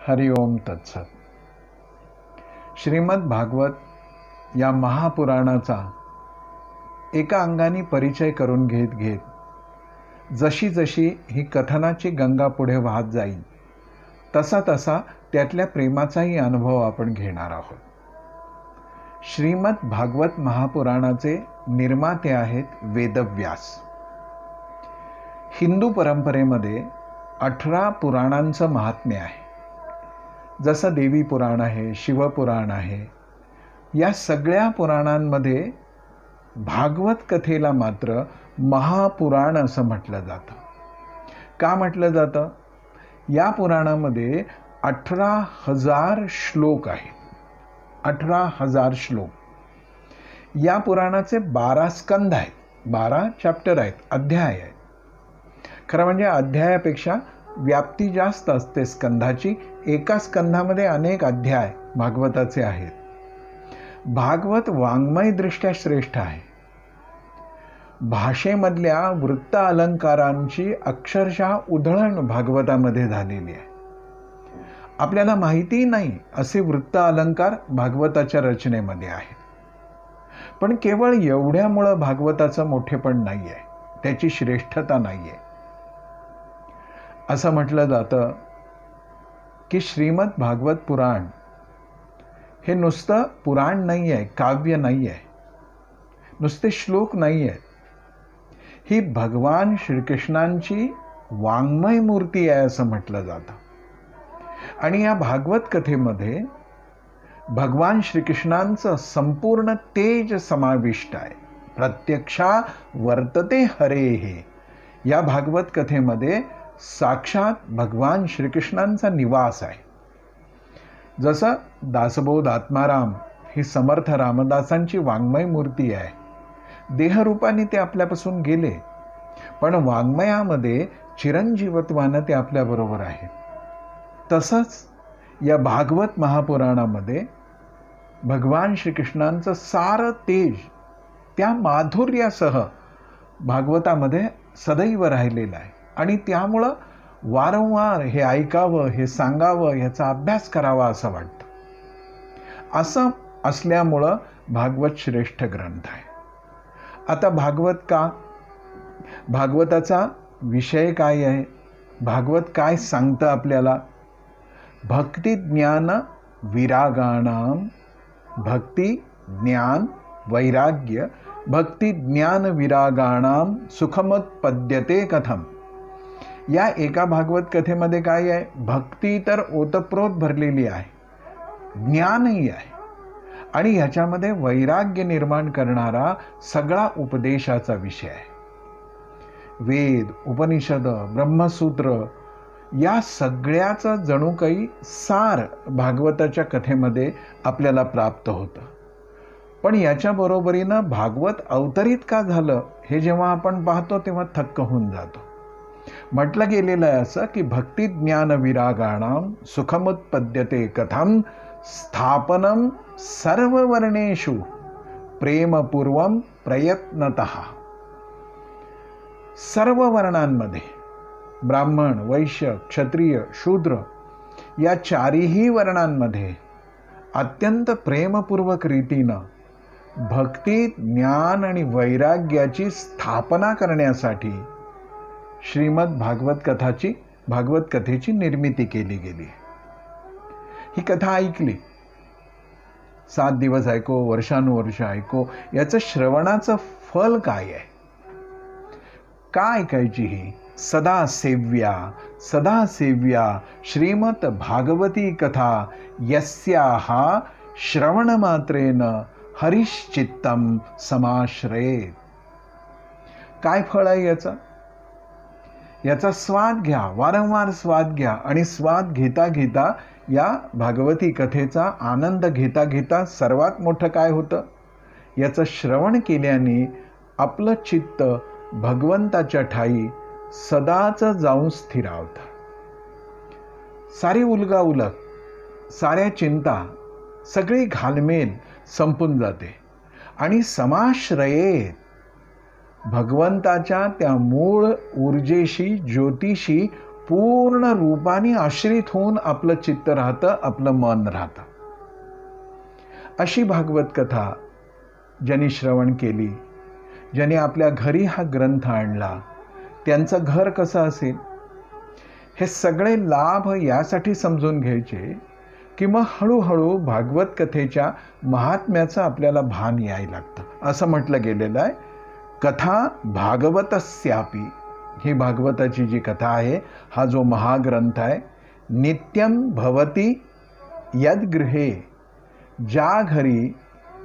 हरिओम तत्सत. श्रीमद भागवत या महापुराणाचा एका अंगाने परिचय करून घेत घेत जशी जशी ही कथनाची गंगा पुढे वाहत जाईल तसा तसा त्यातल्या प्रेमाचाही अनुभव आपण घेणार आहोत. श्रीमद भागवत महापुराणाचे निर्माते आहेत वेदव्यास. हिंदू परंपरेमध्ये 18 पुराणांचं महात्म्य आहे. जसं देवी पुराण आहे, शिवपुराण आहे. या सगळ्या पुराणांमध्ये भागवत कथेला मात्र महापुराण असं म्हटलं जातं. का म्हटलं जातं? या पुराणामध्ये 18,000 श्लोक आहेत. 18,000 श्लोक. या पुराणाचे 12 स्कंध आहेत, 12 चॅप्टर आहेत, अध्याय आहेत. खरं म्हणजे अध्यायापेक्षा व्याप्ती जास्त असते स्कंधाची. एका स्कंधामध्ये अनेक अध्याय भागवताचे आहेत. भागवत वाङ्मयदृष्ट्या श्रेष्ठ आहे. भाषेमधल्या वृत्त अलंकारांची अक्षरशः उधळण भागवतामध्ये झालेली आहे. आपल्याला माहिती नाही असे वृत्त अलंकार भागवताच्या रचनेमध्ये आहेत. पण केवळ एवढ्यामुळं भागवताचं मोठेपण नाही आहे, त्याची श्रेष्ठता नाही आहे. असं म्हटलं जातं की श्रीमद भागवत पुराण हे नुसतं पुराण नाही आहे, काव्य नाही आहे, नुसते श्लोक नाही आहेत. ही भगवान श्रीकृष्णांची वाङ्मय मूर्ती आहे असं म्हटलं जातं. आणि या भागवत कथेमध्ये भगवान श्रीकृष्णांचं संपूर्ण तेज समाविष्ट आहे. प्रत्यक्षा वर्तते हरेः. या भागवत कथेमध्ये साक्षात भगवान श्रीकृष्णांचा निवास आहे. जसं दासबोध आत्माराम ही समर्थ रामदासांची वाङ्मय मूर्ती आहे. देहरूपाने ते आपल्यापासून गेले, पण वाङ्मयामध्ये चिरंजीवत्वानं ते आपल्याबरोबर आहेत. तसंच या भागवत महापुराणामध्ये भगवान श्रीकृष्णांचं सारं तेज त्या माधुर्यासह भागवतामध्ये सदैव राहिलेलं आहे. आणि त्यामुळं वारंवार हे ऐकावं, हे सांगावं, ह्याचा अभ्यास करावा असं वाटतं. असं असल्यामुळं भागवत श्रेष्ठ ग्रंथ आहे. आता भागवत का? भागवताचा विषय काय आहे? भागवत काय सांगतं आपल्याला? भक्ती ज्ञान विरागाणाम. भक्ती ज्ञान वैराग्य भक्ती ज्ञान विरागाणाम सुखमुत्पद्यते कथम. या एका भागवत कथेमध्ये काय आहे? भक्ती तर ओतप्रोत भरलेली आहे, ज्ञानही आहे, आणि ह्याच्यामध्ये वैराग्य निर्माण करणारा सगळा उपदेशाचा विषय आहे. वेद, उपनिषद, ब्रह्मसूत्र या सगळ्याचं जणू काही सार भागवताच्या कथेमध्ये आपल्याला प्राप्त होतं. पण याच्या बरोबरीनं भागवत अवतरित का झालं हे जेव्हा आपण पाहतो तेव्हा थक्क होऊन जातो. म्हटलं गेलेलं आहे असं की भक्ती ज्ञान विरागाणाम सुखमुत्पद्यते कथम स्थापनम सर्व वर्णेषु प्रेमपूर्वम प्रयत्नतः. सर्व वर्णांमध्ये ब्राह्मण, वैश्य, क्षत्रिय, शूद्र या चारीही वर्णांमध्ये अत्यंत प्रेमपूर्वक रीतीनं भक्ती, ज्ञान आणि वैराग्याची स्थापना करण्यासाठी श्रीमद भागवत कथेची निर्मिती केली गेली. ही कथा ऐकली, 7 दिवस ऐको, वर्षानुवर्ष ऐको, याचं श्रवणाचं फल काय आहे? का ऐकायची ही? सदा सेव्या श्रीमद भागवती कथा यस्याः श्रवणमात्रेन हरिश्चित्तम समाश्रयेत. काय फळ आहे याचं? याचा स्वाद घ्या, वारंवार स्वाद घ्या, आणि स्वाद घेता घेता या भागवती कथेचा आनंद घेता घेता सर्वात मोठं काय होतं? याचं श्रवण केल्याने आपलं चित्त भगवंताच्या ठाई सदाच जाऊन स्थिरावतं. सारी उलगाउलग, साऱ्या चिंता, सगळी घालमेल संपून जाते आणि समाश्रयेत भगवंताच्या त्या मूळ ऊर्जेशी, ज्योतिषी पूर्ण रूपाने आश्रित होऊन आपलं चित्त राहतं, आपलं मन राहतं. अशी भागवत कथा ज्यांनी श्रवण केली, ज्यांनी आपल्या घरी हा ग्रंथ आणला, त्यांचं घर कसं असेल, हे सगळे लाभ यासाठी समजून घ्यायचे की मग हळूहळू भागवत कथेच्या महात्म्याचं आपल्याला भान यायला लागतं. असं म्हटलं गेलेलं आहे, कथा भागवतस्यापि, ही भागवताची जी कथा आहे, हा जो महाग्रंथ आहे, नित्यं भवती यद्गृहे, ज्या घरी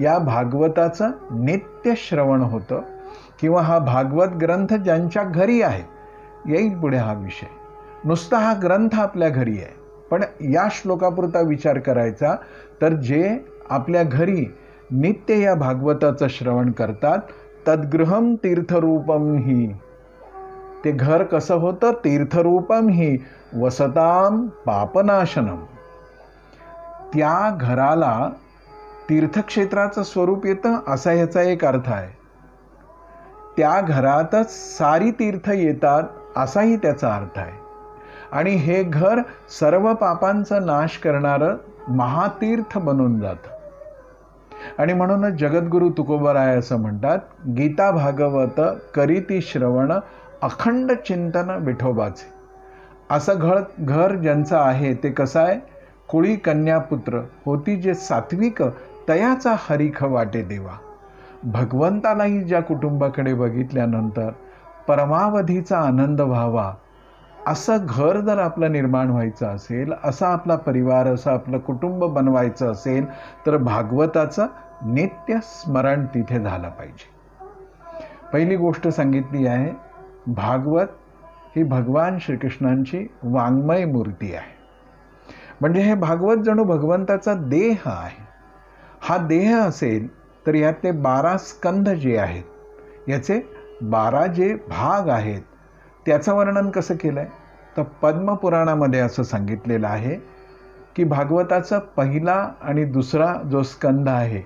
या भागवताचं नित्य श्रवण होतं, किंवा हा भागवत ग्रंथ ज्यांच्या घरी आहे, येईल पुढे हा विषय. नुसता हा ग्रंथ आपल्या घरी आहे, पण या श्लोकापुरता विचार करायचा तर जे आपल्या घरी नित्य या भागवताचं श्रवण करतात, तद्गृहम तीर्थरूपम ही, ते घर कसं होतं, तीर्थरूपम ही वसताम पापनाशनम, त्या घराला तीर्थक्षेत्राचं स्वरूप येतं असा याचा एक अर्थ आहे. त्या घरातच सारी तीर्थ येतात असाही त्याचा अर्थ आहे. आणि हे घर सर्व पापांचा नाश करणारं महातीर्थ बनून जातं. आणि म्हणूनच जगद्गुरु तुकोबराय असं म्हणतात, गीता भागवत करीती श्रवण अखंड चिंतन विठोबाचे. असं घर ज्यांचं आहे ते कसं आहे, कुळी कन्यापुत्र होती जे सात्विक, तयाचा हरिख वाटे देवा. भगवंतालाही ज्या कुटुंबाकडे बघितल्यानंतर परमावधीचा आनंद व्हावा, असं घर जर आपलं निर्माण व्हायचं असेल, असा आपला परिवार, असं आपलं कुटुंब बनवायचं असेल, तर भागवताचं नित्य स्मरण तिथे झालं पाहिजे. पहिली गोष्ट सांगितली आहे, भागवत ही भगवान श्रीकृष्णांची वाङ्मय मूर्ती आहे. म्हणजे हे भागवत जणू भगवंताचा देह आहे. हा देह असेल तर यातले 12 स्कंध जे आहेत, याचे 12 जे भाग आहेत, त्याचं वर्णन कसं केलं आहे, तर पद्मपुराणामध्ये असं सांगितलेलं आहे की भागवताचा पहिला आणि दुसरा जो स्कंध आहे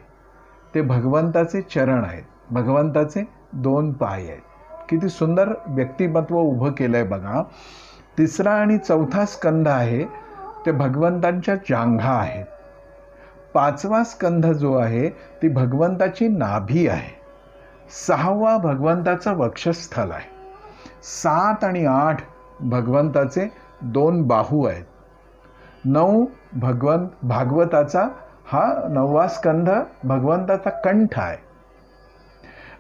ते भगवंताचे चरण आहेत, भगवंताचे 2 पाय आहेत. किती सुंदर व्यक्तिमत्व उभं केलं आहे बघा. तिसरा आणि चौथा स्कंध आहे ते भगवंतांच्या जांघा आहेत. 5वा स्कंध जो आहे ती भगवंताची नाभी आहे. 6वा भगवंताचं वक्षस्थल आहे. 7 आणि 8 भगवंताचे 2 बाहू आहेत. 9 भागवताचा हा 9वा स्कंध भगवंताचा कंठ आहे.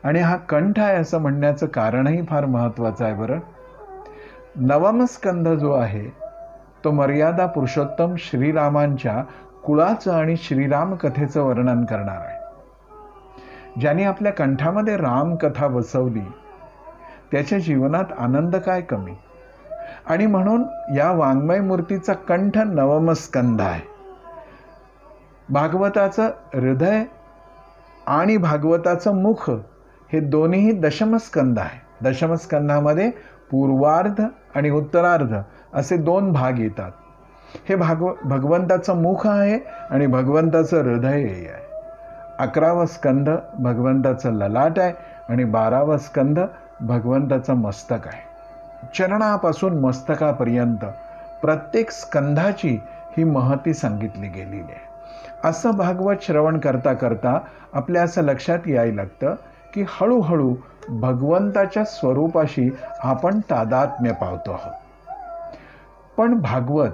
आणि हा कंठ आहे असं म्हणण्याचं कारणही फार महत्त्वाचं आहे बरं. 9वा स्कंध जो आहे तो मर्यादा पुरुषोत्तम श्रीरामांच्या कुळाचं आणि श्रीराम कथेचं वर्णन करणार आहे. ज्याने आपल्या कंठामध्ये रामकथा बसवली त्याच्या जीवनात आनंद काय कमी. आणि म्हणून या वाङ्मय मूर्तीचा कंठ 9वा स्कंध आहे. भागवताचं हृदय आणि भागवताचं मुख हे दोन्ही दशमस्कंद आहे. दशमस्कंधामध्ये पूर्वार्ध आणि उत्तरार्ध असे 2 भाग येतात. हे भगवंताचं मुख आहे आणि भगवंताचं हृदयही आहे. 11वा स्कंध भगवंताचं ललाट आहे आणि 12वा स्कंध भगवंताचं मस्तक आहे. चरणापासून मस्तकापर्यंत प्रत्येक स्कंधाची ही महती सांगितली गेलेली आहे. असं भागवत श्रवण करता करता आपल्या असं लक्षात यायला लागतं की हळूहळू भगवंताच्या स्वरूपाशी आपण तादात्म्य पावतो आहोत. पण भागवत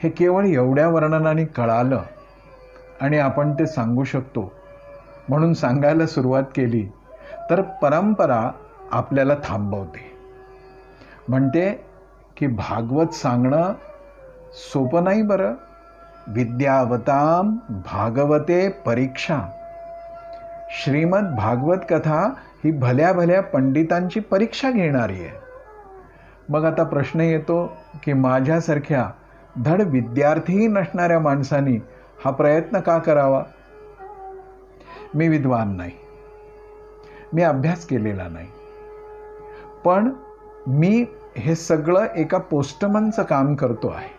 हे केवळ एवढ्या वर्णनाने कळालं आणि आपण ते सांगू शकतो म्हणून सांगायला सुरुवात केली तर परंपरा आपल्याला थांबवते. म्हणते की भागवत सांगणं सोपं नाही बरं. विद्यावताम भागवते परीक्षा. श्रीमद भागवत कथा ही भल्या भल्या पंडितांची परीक्षा घेणारी आहे. मग आता प्रश्न येतो की माझ्यासारख्या धड विद्यार्थीही नसणाऱ्या माणसांनी हा प्रयत्न का करावा. मी विद्वान नाही, मी अभ्यास केलेला नाही, पण मी हे सगळं एका पोस्टमनचं काम करतो आहे.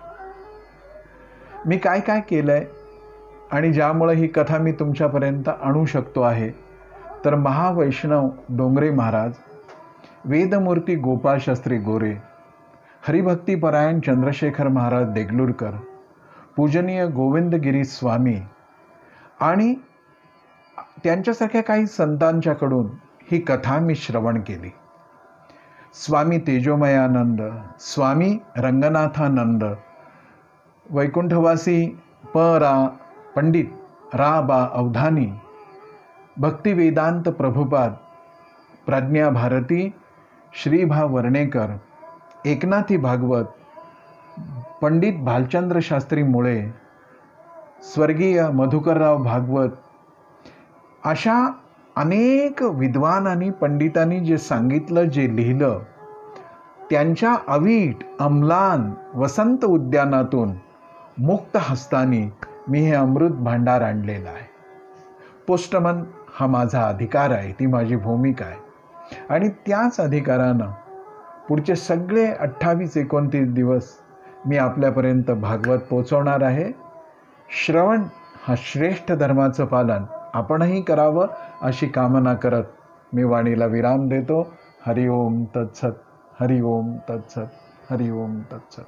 मी काय काय केलंय आणि ज्यामुळे ही कथा मी तुमच्यापर्यंत आणू शकतो आहे, तर महावैष्णव डोंगरे महाराज, वेदमूर्ती गोपाळ शास्त्री गोरे, हरिभक्तीपरायण चंद्रशेखर महाराज देगलूरकर, पूजनीय गोविंदगिरी स्वामी आणि त्यांच्यासारख्या काही संतांच्याकडून ही कथा मी श्रवण केली. स्वामी तेजोमयानंद, स्वामी रंगनाथानंद, वैकुंठवासी पंडित रा बा अवधानी, भक्तिवेदांत प्रभुपाद, प्रज्ञा भारती, श्रीभा वर्णेकर, एकनाथी भागवत, पंडित भालचंद्र शास्त्री मुळे, स्वर्गीय मधुकरराव भागवत, अशा अनेक विद्वानांनी पंडितांनी जे सांगितलं, जे लिहिलं, त्यांच्या अवीट अम्लान वसंत उद्यानातून मुक्त हस्तानी मी हे अमृत भांडार आणलेलं आहे. पोस्टमन हा माझा अधिकार आहे, ती माझी भूमिका आहे आणि त्याच अधिकारानं पुढचे सगळे 28-29 दिवस मी आपल्यापर्यंत भागवत पोचवणार आहे. श्रवण हा श्रेष्ठ धर्माचं पालन आपणही करावं अशी कामना करत मी वाणीला विराम देतो. हरिओम तत्सत, हरिओम तत्सत, हरिओम तत्सत.